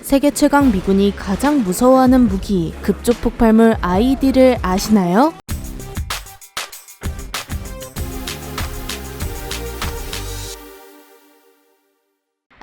세계 최강 미군이 가장 무서워하는 무기, 급조 폭발물 IED를 아시나요?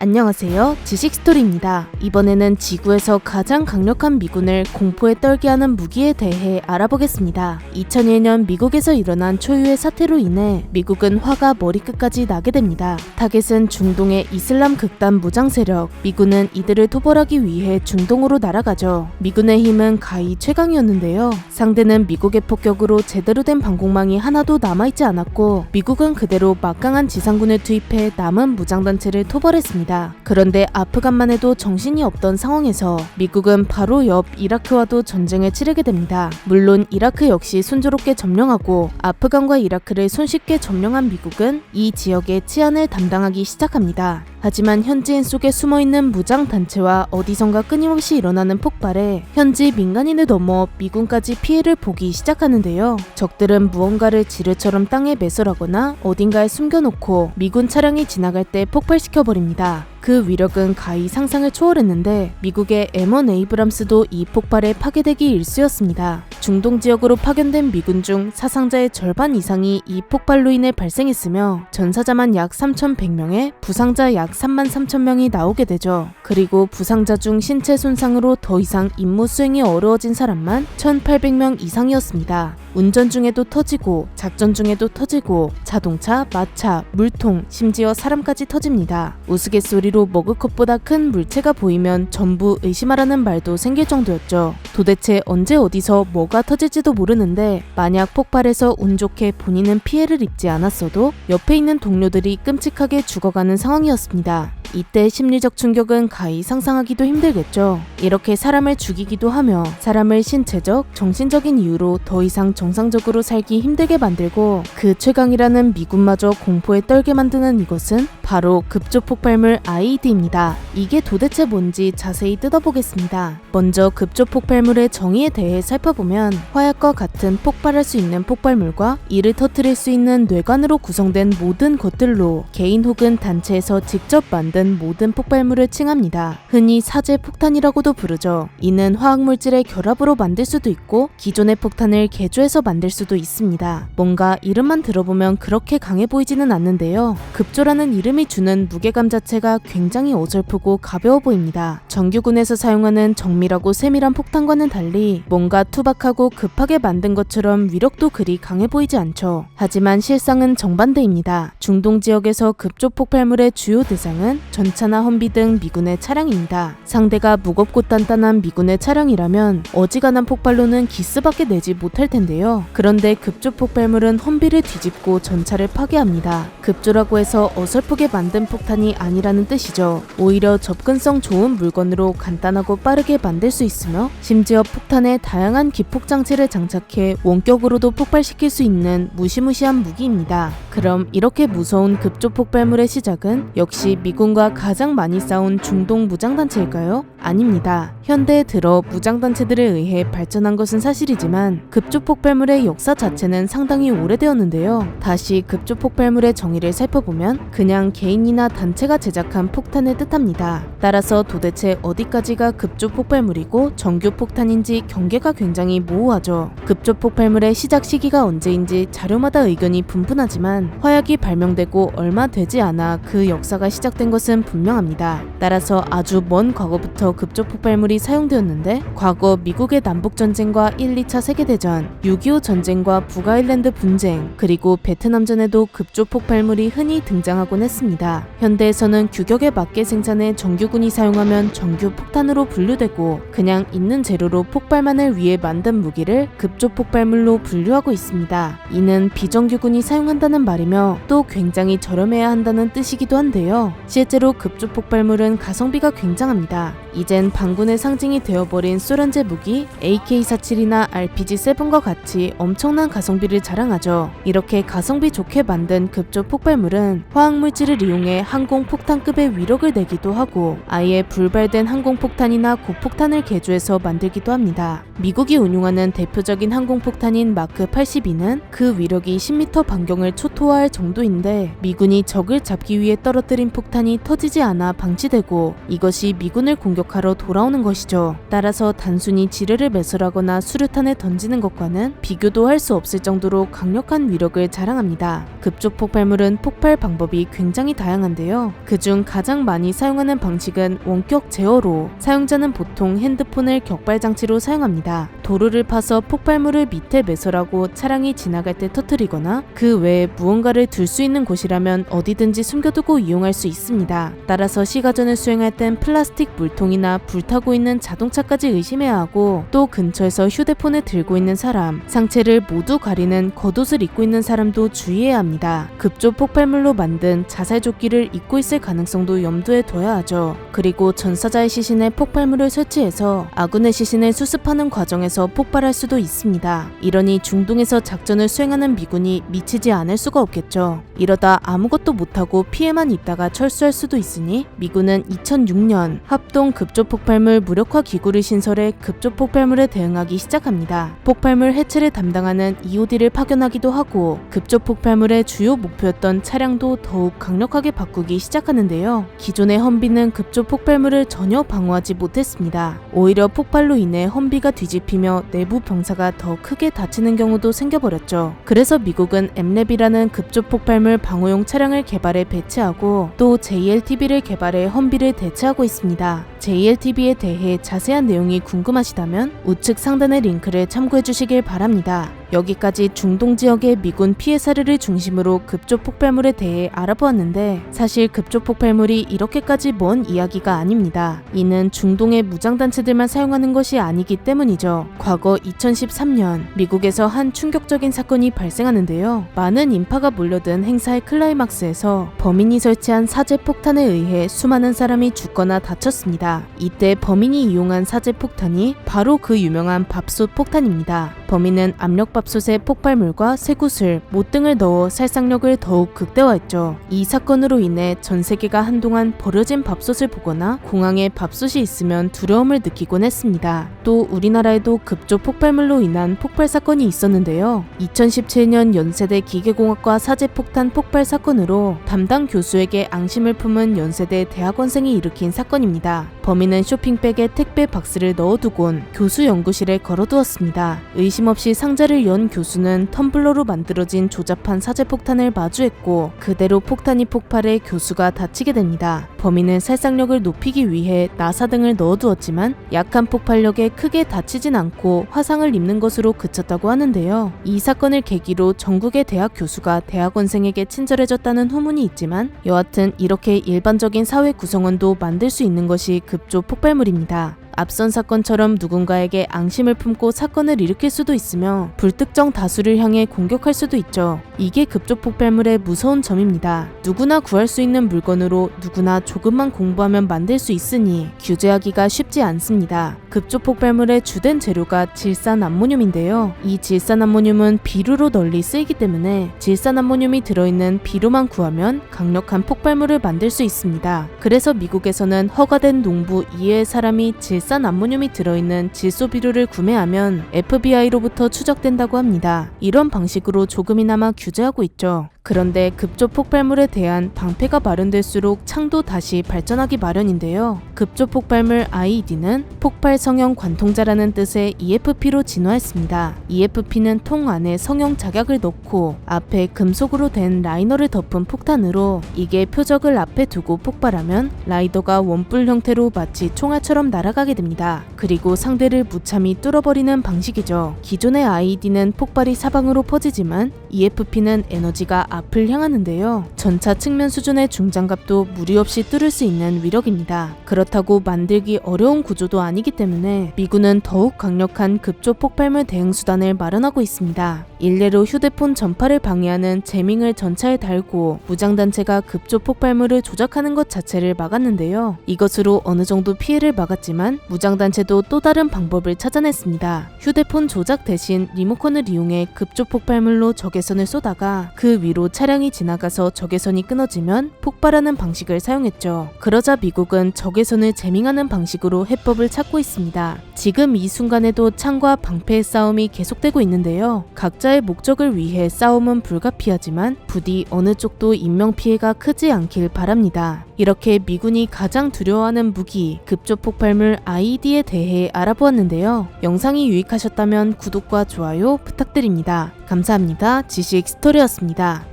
안녕하세요. 지식스토리입니다. 이번에는 지구에서 가장 강력한 미군을 공포에 떨게 하는 무기에 대해 알아보겠습니다. 2001년 미국에서 일어난 초유의 사태로 인해 미국은 화가 머리끝까지 나게 됩니다. 타겟은 중동의 이슬람 극단 무장 세력. 미군은 이들을 토벌하기 위해 중동으로 날아가죠. 미군의 힘은 가히 최강이었는데요. 상대는 미국의 폭격으로 제대로 된 방공망이 하나도 남아있지 않았고 미국은 그대로 막강한 지상군을 투입해 남은 무장단체를 토벌했습니다. 그런데 아프간만 해도 정신이 없던 상황에서 미국은 바로 옆 이라크와도 전쟁을 치르게 됩니다. 물론 이라크 역시 순조롭게 점령하고 아프간과 이라크를 손쉽게 점령한 미국은 이 지역의 치안을 담당하기 시작합니다. 하지만 현지인 속에 숨어있는 무장단체와 어디선가 끊임없이 일어나는 폭발에 현지 민간인을 넘어 미군까지 피해를 보기 시작하는데요. 적들은 무언가를 지뢰처럼 땅에 매설하거나 어딘가에 숨겨놓고 미군 차량이 지나갈 때 폭발시켜버립니다. 그 위력은 가히 상상을 초월했는데 미국의 M1 에이브람스도 이 폭발에 파괴되기 일쑤였습니다. 중동 지역으로 파견된 미군 중 사상자의 절반 이상이 이 폭발로 인해 발생했으며 전사자만 약 3,100명에 부상자 약 33,000명이 나오게 되죠. 그리고 부상자 중 신체 손상으로 더 이상 임무 수행이 어려워진 사람만 1,800명 이상이었습니다. 운전 중에도 터지고 작전 중에도 터지고 자동차, 마차, 물통, 심지어 사람까지 터집니다. 우스갯소리로 머그컵보다 큰 물체가 보이면 전부 의심하라는 말도 생길 정도였죠. 도대체 언제 어디서 뭐가 터질지도 모르는데 만약 폭발해서 운 좋게 본인은 피해를 입지 않았어도 옆에 있는 동료들이 끔찍하게 죽어가는 상황이었습니다. 이때 심리적 충격은 가히 상상하기도 힘들겠죠. 이렇게 사람을 죽이기도 하며 사람을 신체적, 정신적인 이유로 더 이상 정상적으로 살기 힘들게 만들고 그 최강이라는 미군마저 공포에 떨게 만드는 이것은 바로 급조 폭발물 IED입니다. 이게 도대체 뭔지 자세히 뜯어보겠습니다. 먼저 급조 폭발물의 정의에 대해 살펴보면 화약과 같은 폭발할 수 있는 폭발물과 이를 터뜨릴 수 있는 뇌관으로 구성된 모든 것들로 개인 혹은 단체에서 직접 만든 모든 폭발물을 칭합니다. 흔히 사제 폭탄이라고도 부르죠. 이는 화학물질의 결합으로 만들 수도 있고 기존의 폭탄을 개조해서 만들 수도 있습니다. 뭔가 이름만 들어보면 그렇게 강해 보이지는 않는데요. 급조라는 이름이 주는 무게감 자체가 굉장히 어설프고 가벼워 보입니다. 정규군에서 사용하는 정밀하고 세밀한 폭탄과는 달리 뭔가 투박하고 급하게 만든 것처럼 위력도 그리 강해 보이지 않죠. 하지만 실상은 정반대입니다. 중동 지역에서 급조 폭발물의 주요 대상은 전차나 험비 등 미군의 차량입니다. 상대가 무겁고 단단한 미군의 차량이라면 어지간한 폭발로는 기스밖에 내지 못할 텐데요. 그런데 급조 폭발물은 험비를 뒤집고 전차를 파괴합니다. 급조라고 해서 어설프게 만든 폭탄이 아니라는 뜻이죠. 오히려 접근성 좋은 물건으로 간단하고 빠르게 만들 수 있으며 심지어 폭탄에 다양한 기폭 장치를 장착해 원격으로도 폭발시킬 수 있는 무시무시한 무기입니다. 그럼 이렇게 무서운 급조 폭발물의 시작은 역시 미군과 가장 많이 싸운 중동 무장단체일까요? 아닙니다. 현대에 들어 무장단체들에 의해 발전한 것은 사실이지만 급조 폭발물의 역사 자체는 상당히 오래되었는데요. 다시 급조 폭발물의 정의를 살펴보면 그냥 개인이나 단체가 제작한 폭탄을 뜻합니다. 따라서 도대체 어디까지가 급조 폭발물이고 정규 폭탄인지 경계가 굉장히 모호하죠. 급조 폭발물의 시작 시기가 언제인지 자료마다 의견이 분분하지만 화약이 발명되고 얼마 되지 않아 그 역사가 시작된 것은 분명합니다. 따라서 아주 먼 과거부터 급조 폭발물이 사용되었는데 과거 미국의 남북전쟁과 1, 2차 세계대전, 6.25 전쟁과 북아일랜드 분쟁, 그리고 베트남전에도 급조 폭발물이 흔히 등장하곤 했습니다. 현대에서는 규격에 맞게 생산해 정규군이 사용하면 정규 폭탄으로 분류되고 그냥 있는 재료로 폭발만을 위해 만든 무기를 급조 폭발물로 분류하고 있습니다. 이는 비정규군이 사용한다는 말이며 또 굉장히 저렴해야 한다는 뜻이기도 한데요. 실제로 급조 폭발물은 가성비가 굉장합니다. 이젠 반군의 상징이 되어버린 소련제 무기 AK-47이나 RPG-7과 같이 엄청난 가성비를 자랑하죠. 이렇게 가성비 좋게 만든 급조 폭발물은 화학물질을 이용해 항공폭탄급의 위력을 내기도 하고 아예 불발된 항공폭탄이나 고폭탄을 개조해서 만들기도 합니다. 미국이 운용하는 대표적인 항공폭탄인 마크 82는 그 위력이 10m 반경을 초토화할 정도인데 미군이 적을 잡기 위해 떨어뜨린 폭탄이 터지지 않아 방치되고 이것이 미군을 공격하러 돌아오는 것이죠. 따라서 단순히 지뢰를 매설하거나 수류탄을 던지는 것과는 비교도 할 수 없을 정도로 강력한 위력을 자랑합니다. 급조 폭발물은 폭발 방법이 굉장히 다양한데요. 그중 가장 많이 사용하는 방식은 원격 제어로 사용자는 보통 핸드폰을 격발 장치로 사용합니다. 도로를 파서 폭발물을 밑에 매설하고 차량이 지나갈 때 터뜨리거나 그 외에 무언가를 둘 수 있는 곳이라면 어디든지 숨겨두고 이용할 수 있습니다. 따라서 시가전을 수행할 땐 플라스틱 물통이나 불타고 있는 자동차까지 의심해야 하고 또 근처에서 휴대폰을 들고 있는 사람, 상체를 모두 가리는 겉옷을 입고 있는 사람도 주의해야 합니다. 급조 폭발물로 만든 자살조끼를 입고 있을 가능성도 염두에 둬야 하죠. 그리고 전사자의 시신에 폭발물을 설치해서 아군의 시신을 수습하는 과정에서 폭발할 수도 있습니다. 이러니 중동에서 작전을 수행하는 미군이 미치지 않을 수가 없겠죠. 이러다 아무것도 못하고 피해만 입다가 철수할 수도 있으니 미군은 2006년 합동 급조폭발물 무력화 기구를 신설해 급조폭발물에 대응하기 시작합니다. 폭발물 해체를 담당하는 EOD를 파견하기도 하고 급조폭발물의 주요 목표였던 차량도 더욱 강력하게 바꾸기 시작하는데요. 기존의 험비는 급조폭발물을 전혀 방어하지 못했습니다. 오히려 폭발로 인해 험비가 뒤집히며 내부 병사가 더 크게 다치는 경우도 생겨버렸죠. 그래서 미국은 엠랩이라는 급조폭발물 방어용 차량을 개발해 배치하고 또 JLTB를 개발해 험비를 대체하고 있습니다. JLTB에 대해 자세한 내용이 궁금하시다면 우측 상단의 링크를 참고해 주시길 바랍니다. 여기까지 중동 지역의 미군 피해 사례를 중심으로 급조폭발물에 대해 알아보았는데 사실 급조폭발물이 이렇게까지 먼 이야기가 아닙니다. 이는 중동의 무장단체들만 사용하는 것이 아니기 때문이죠. 과거 2013년 미국에서 한 충격적인 사건이 발생하는데요. 많은 인파가 몰려든 행사의 클라이막스에서 범인이 설치한 사제 폭탄에 의해 수많은 사람이 죽거나 다쳤습니다. 이때 범인이 이용한 사제 폭탄이 바로 그 유명한 밥솥 폭탄입니다. 범인은 압력밥솥에 폭발물과 쇠구슬, 못 등을 넣어 살상력을 더욱 극대화했죠. 이 사건으로 인해 전 세계가 한동안 버려진 밥솥을 보거나 공항에 밥솥이 있으면 두려움을 느끼곤 했습니다. 또 우리나라에도 급조 폭발물로 인한 폭발 사건이 있었는데요. 2017년 연세대 기계공학과 사제폭탄 폭발 사건으로 담당 교수에게 앙심을 품은 연세대 대학원생이 일으킨 사건입니다. 범인은 쇼핑백에 택배 박스를 넣어두곤 교수 연구실에 걸어두었습니다. 의심 없이 상자를 연 교수는 텀블러로 만들어진 조잡한 사제폭탄을 마주했고 그대로 폭탄이 폭발해 교수가 다치게 됩니다. 범인은 살상력을 높이기 위해 나사등을 넣어두었지만 약한 폭발력에 크게 다치진 않고 화상을 입는 것으로 그쳤다고 하는데요. 이 사건을 계기로 전국의 대학 교수가 대학원생에게 친절해졌다는 후문이 있지만 여하튼 이렇게 일반적인 사회 구성원도 만들 수 있는 것이 급조 폭발물입니다. 앞선 사건처럼 누군가에게 앙심을 품고 사건을 일으킬 수도 있으며 불특정 다수를 향해 공격할 수도 있죠. 이게 급조 폭발물의 무서운 점입니다. 누구나 구할 수 있는 물건으로 누구나 조금만 공부하면 만들 수 있으니 규제하기가 쉽지 않습니다. 급조 폭발물의 주된 재료가 질산암모늄인데요. 이 질산암모늄은 비료로 널리 쓰이기 때문에 질산암모늄이 들어있는 비료만 구하면 강력한 폭발물을 만들 수 있습니다. 그래서 미국에서는 허가된 농부 이외의 사람이 질산암모늄이 들어있는 질소비료를 구매하면 FBI로부터 추적된다고 합니다. 이런 방식으로 조금이나마 규제하고 있죠. 그런데 급조 폭발물에 대한 방패가 마련될수록 창도 다시 발전하기 마련인데요. 급조 폭발물 IED는 폭발 성형 관통자라는 뜻의 EFP로 진화했습니다. EFP는 통 안에 성형 작약을 넣고 앞에 금속으로 된 라이너를 덮은 폭탄으로 이게 표적을 앞에 두고 폭발하면 라이더가 원뿔 형태로 마치 총알처럼 날아가게 됩니다. 그리고 상대를 무참히 뚫어버리는 방식이죠. 기존의 IED는 폭발이 사방으로 퍼지지만 EFP는 에너지가 앞을 향하는데요. 전차 측면 수준의 중장갑도 무리 없이 뚫을 수 있는 위력입니다. 그렇다고 만들기 어려운 구조도 아니기 때문에 미군은 더욱 강력한 급조 폭발물 대응 수단을 마련하고 있습니다. 일례로 휴대폰 전파를 방해하는 제밍을 전차에 달고 무장단체가 급조 폭발물을 조작하는 것 자체를 막았는데요. 이것으로 어느 정도 피해를 막았지만 무장단체도 또 다른 방법을 찾아냈습니다. 휴대폰 조작 대신 리모컨을 이용해 급조 폭발물로 적외선을 쏘다가 그 위로 그대로 차량이 지나가서 적외선이 끊어지면 폭발하는 방식을 사용했죠. 그러자 미국은 적외선을 재밍하는 방식으로 해법을 찾고 있습니다. 지금 이 순간에도 창과 방패의 싸움이 계속되고 있는데요. 각자의 목적을 위해 싸움은 불가피하지만 부디 어느 쪽도 인명피해가 크지 않길 바랍니다. 이렇게 미군이 가장 두려워하는 무기, 급조폭발물 IED에 대해 알아보았는데요. 영상이 유익하셨다면 구독과 좋아요 부탁드립니다. 감사합니다. 지식 스토리였습니다.